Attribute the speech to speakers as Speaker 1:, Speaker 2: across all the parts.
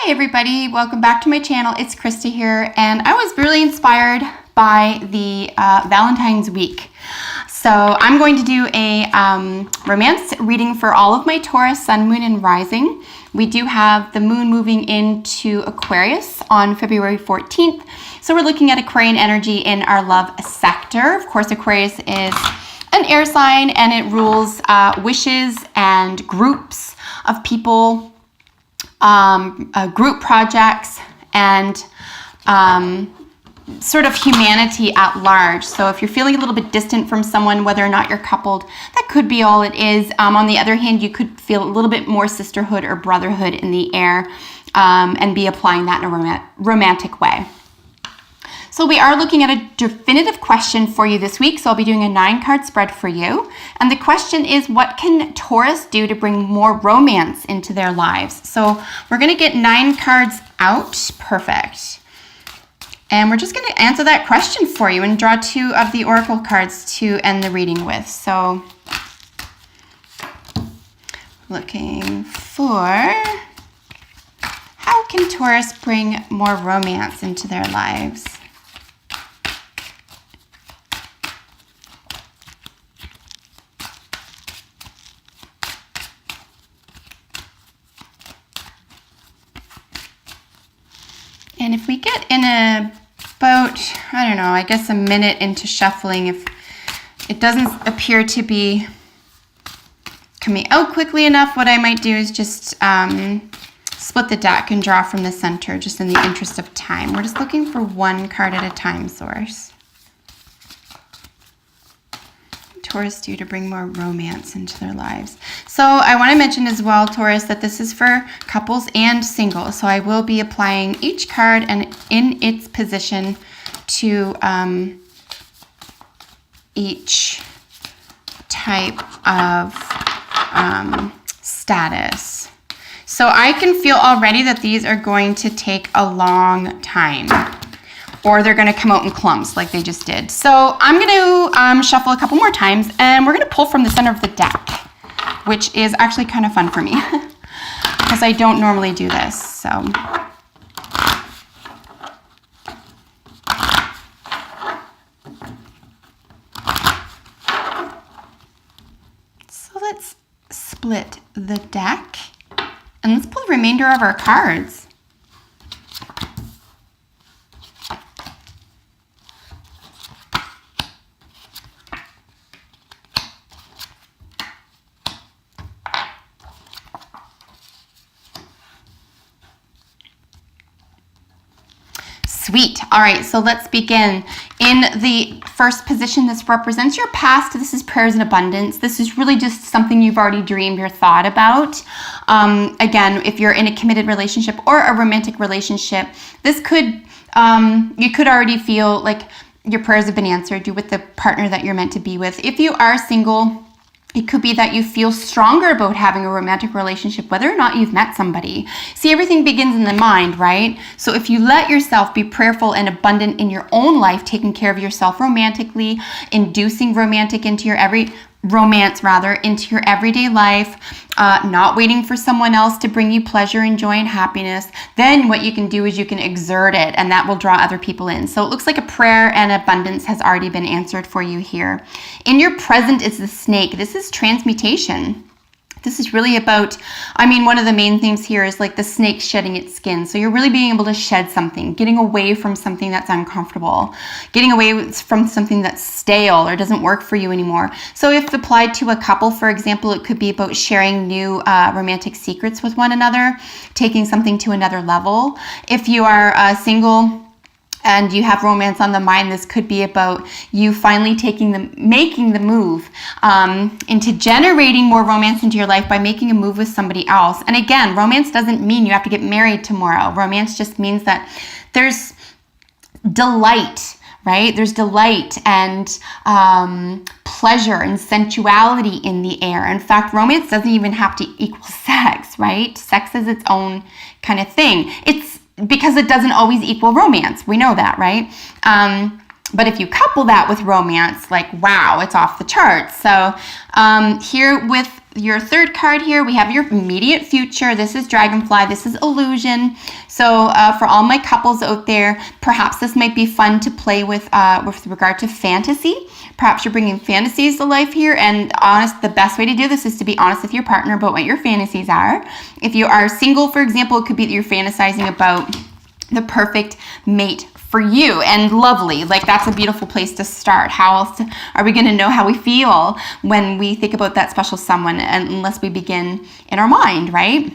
Speaker 1: Hi everybody, welcome back to my channel. It's Krista here, and I was really inspired by the Valentine's week. So I'm going to do a romance reading for all of my Taurus, Sun, Moon, and Rising. We do have the moon moving into Aquarius on February 14th. So we're looking at Aquarian energy in our love sector. Of course, Aquarius is an air sign, and it rules wishes and groups of people, group projects, and sort of humanity at large. So if you're feeling a little bit distant from someone, whether or not you're coupled, that could be all it is. On the other hand, you could feel a little bit more sisterhood or brotherhood in the air, and be applying that in a romantic way. So we are looking at a definitive question for you this week. So I'll be doing a 9-card spread for you. And the question is, what can Taurus do to bring more romance into their lives? So we're going to get 9 cards out. Perfect. And we're just going to answer that question for you and draw 2 of the oracle cards to end the reading with. So looking for, how can Taurus bring more romance into their lives? And if we get in about, I don't know, I guess a minute into shuffling, if it doesn't appear to be coming out quickly enough, what I might do is just split the deck and draw from the center, just in the interest of time. We're just looking for 1 card at a time, Source. Taurus do to bring more romance into their lives. So I want to mention as well, Taurus, that this is for couples and singles. So I will be applying each card and in its position to each type of status. So I can feel already that these are going to take a long time, or they're going to come out in clumps like they just did. So I'm going to shuffle a couple more times, and we're going to pull from the center of the deck, which is actually kind of fun for me because I don't normally do this. So let's split the deck, and let's pull the remainder of our cards. Sweet. All right, so let's begin. In the first position, this represents your past. This is prayers and abundance. This is really just something you've already dreamed or thought about. Again, if you're in a committed relationship or a romantic relationship, this could, you could already feel like your prayers have been answered. You're with the partner that you're meant to be with. If you are single, it could be that you feel stronger about having a romantic relationship, whether or not you've met somebody. See, everything begins in the mind, right? So if you let yourself be prayerful and abundant in your own life, taking care of yourself romantically, inducing romance into your everyday life, not waiting for someone else to bring you pleasure and joy and happiness, then what you can do is you can exert it, and that will draw other people in. So it looks like a prayer and abundance has already been answered for you here. In your present is the snake. This is transmutation. This is really about, one of the main themes here is like the snake shedding its skin. So you're really being able to shed something, getting away from something that's uncomfortable, getting away from something that's stale or doesn't work for you anymore. So if applied to a couple, for example, it could be about sharing new romantic secrets with one another, taking something to another level. If you are single and you have romance on the mind, this could be about you finally making the move into generating more romance into your life by making a move with somebody else. And again, romance doesn't mean you have to get married tomorrow. Romance just means that there's delight, right? There's delight and pleasure and sensuality in the air. In fact, romance doesn't even have to equal sex, right? Sex is its own kind of thing. It's because it doesn't always equal romance. We know that, right? But if you couple that with romance, like, wow, it's off the charts. So here with your third card here, we have your immediate future. This is Dragonfly. This is Illusion. So for all my couples out there, perhaps this might be fun to play with regard to fantasy. Perhaps you're bringing fantasies to life here, and the best way to do this is to be honest with your partner about what your fantasies are. If you are single, for example, it could be that you're fantasizing about the perfect mate for you, and lovely. Like, that's a beautiful place to start. How else are we going to know how we feel when we think about that special someone, unless we begin in our mind, right?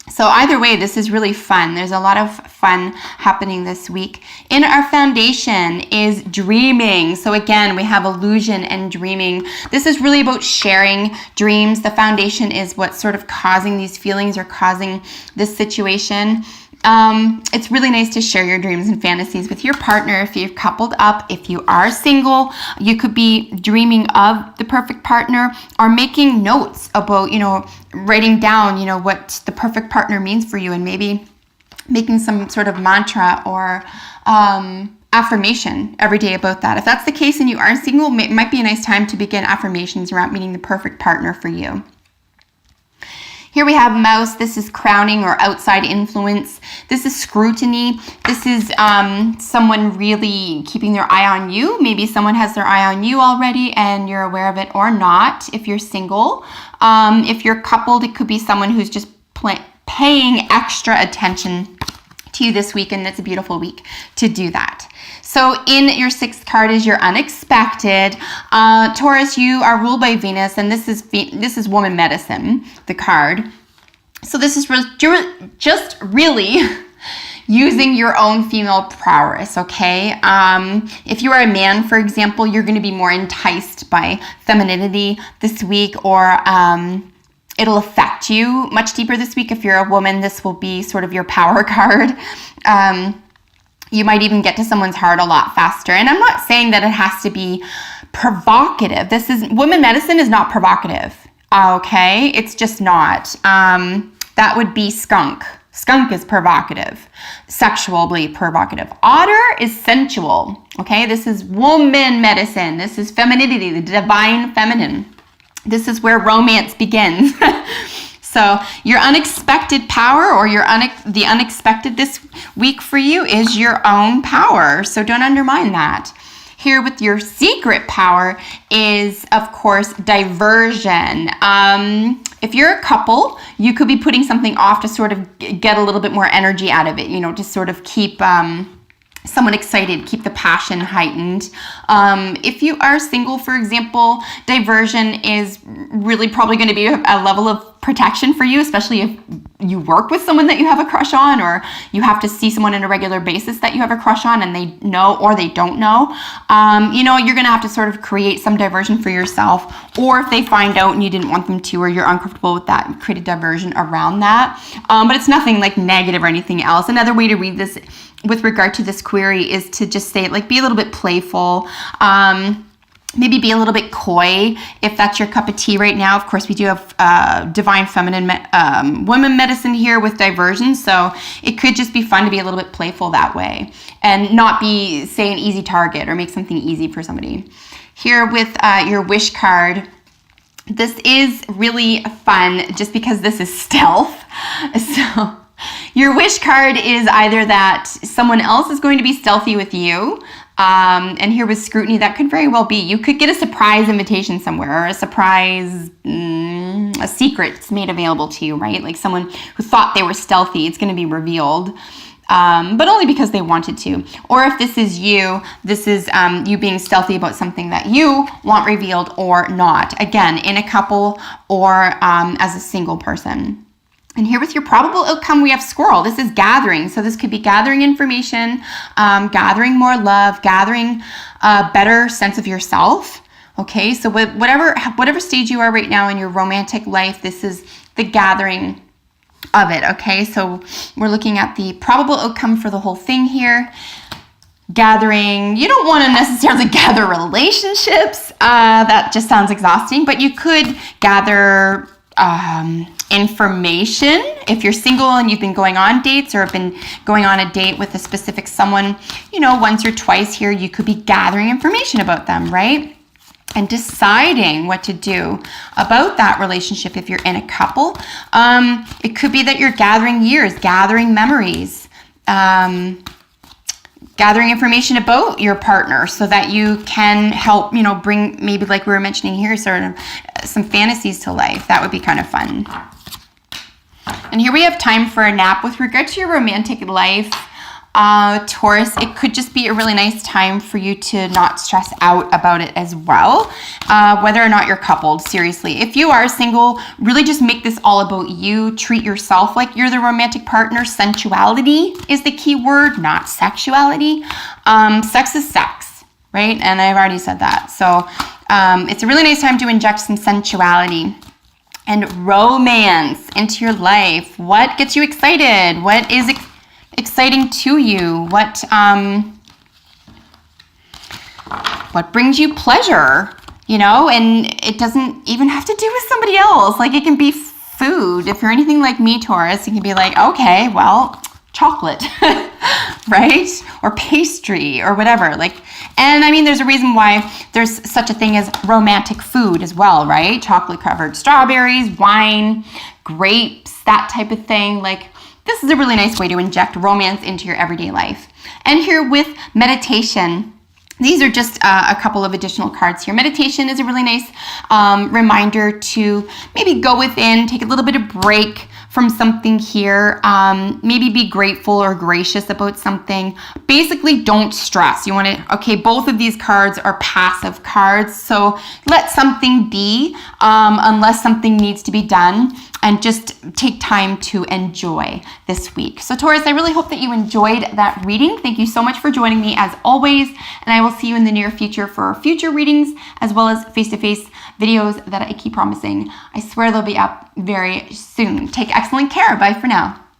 Speaker 1: So either way, this is really fun. There's a lot of fun happening this week. In our foundation is dreaming. So again, we have illusion and dreaming. This is really about sharing dreams. The foundation is what's sort of causing these feelings or causing this situation. It's really nice to share your dreams and fantasies with your partner. If you've coupled up, if you are single, you could be dreaming of the perfect partner, or making notes about, writing down, what the perfect partner means for you, and maybe making some sort of mantra or affirmation every day about that. If that's the case and you are single, it might be a nice time to begin affirmations around meeting the perfect partner for you. Here we have Mouse. This is crowning or outside influence. This is scrutiny. This is someone really keeping their eye on you. Maybe someone has their eye on you already and you're aware of it, or not if you're single. If you're coupled, it could be someone who's just paying extra attention to you this week, and it's a beautiful week to do that. So in your sixth card is your unexpected. Taurus, you are ruled by Venus, and this is woman medicine, the card. So this is just really using your own female prowess, okay? If you are a man, for example, you're going to be more enticed by femininity this week, or it'll affect you much deeper this week. If you're a woman, this will be sort of your power card. You might even get to someone's heart a lot faster. And I'm not saying that it has to be provocative. Women medicine is not provocative, okay? It's just not. That would be skunk. Skunk is provocative, sexually provocative. Otter is sensual, okay? This is woman medicine. This is femininity, the divine feminine. This is where romance begins. So your unexpected power, or the unexpected this week for you, is your own power. So don't undermine that. Here with your secret power is, of course, diversion. If you're a couple, you could be putting something off to sort of get a little bit more energy out of it, to sort of keep someone excited, keep the passion heightened. If you are single, for example, diversion is really probably going to be a level of protection for you, especially if you work with someone that you have a crush on, or you have to see someone on a regular basis that you have a crush on and they know or they don't know. You're going to have to sort of create some diversion for yourself, or if they find out and you didn't want them to, or you're uncomfortable with that, create a diversion around that. But it's nothing like negative or anything else. Another way to read this with regard to this query is to just say, be a little bit playful. Maybe be a little bit coy if that's your cup of tea right now. Of course, we do have divine feminine women medicine here with diversion. So it could just be fun to be a little bit playful that way, and not be, say, an easy target, or make something easy for somebody. Here with your wish card, this is really fun just because this is stealth. So your wish card is either that someone else is going to be stealthy with you, and here with scrutiny, that could very well be, you could get a surprise invitation somewhere, or a surprise, a secret's made available to you, right? Like someone who thought they were stealthy, it's going to be revealed, but only because they wanted to. Or if this is you, this is you being stealthy about something that you want revealed or not. Again, in a couple or as a single person. And here with your probable outcome, we have squirrel. This is gathering. So this could be gathering information, gathering more love, gathering a better sense of yourself. Okay, so whatever stage you are right now in your romantic life, this is the gathering of it. Okay, so we're looking at the probable outcome for the whole thing here. Gathering, you don't want to necessarily gather relationships. That just sounds exhausting, but you could gather information. If you're single and you've been going on dates, or have been going on a date with a specific someone, once or twice here, you could be gathering information about them, right? and deciding what to do about that relationship if you're in a couple. It could be that you're gathering years, gathering memories, gathering information about your partner so that you can help, bring, maybe like we were mentioning here, sort of some fantasies to life. That would be kind of fun. And here we have time for a nap. With regard to your romantic life, Taurus, it could just be a really nice time for you to not stress out about it as well, whether or not you're coupled. Seriously, if you are single, really just make this all about you. Treat yourself like you're the romantic partner. Sensuality is the key word, not sexuality. Sex is sex, right? And I've already said that. So it's a really nice time to inject some sensuality and romance into your life. What gets you excited? What is exciting to you? What brings you pleasure, and it doesn't even have to do with somebody else. Like, it can be food. If you're anything like me, Taurus, it can be like, okay, well, chocolate, right? Or pastry or whatever. And I mean, there's a reason why there's such a thing as romantic food as well, right? Chocolate covered strawberries, wine, grapes, that type of thing. This is a really nice way to inject romance into your everyday life. And here with meditation, these are just a couple of additional cards here. Meditation is a really nice reminder to maybe go within, take a little bit of break from something here. Maybe be grateful or gracious about something. Basically, don't stress. You want to, okay, both of these cards are passive cards. So let something be unless something needs to be done. And just take time to enjoy this week. So Taurus, I really hope that you enjoyed that reading. Thank you so much for joining me as always. And I will see you in the near future for future readings, as well as face-to-face videos that I keep promising. I swear they'll be up very soon. Take excellent care. Bye for now.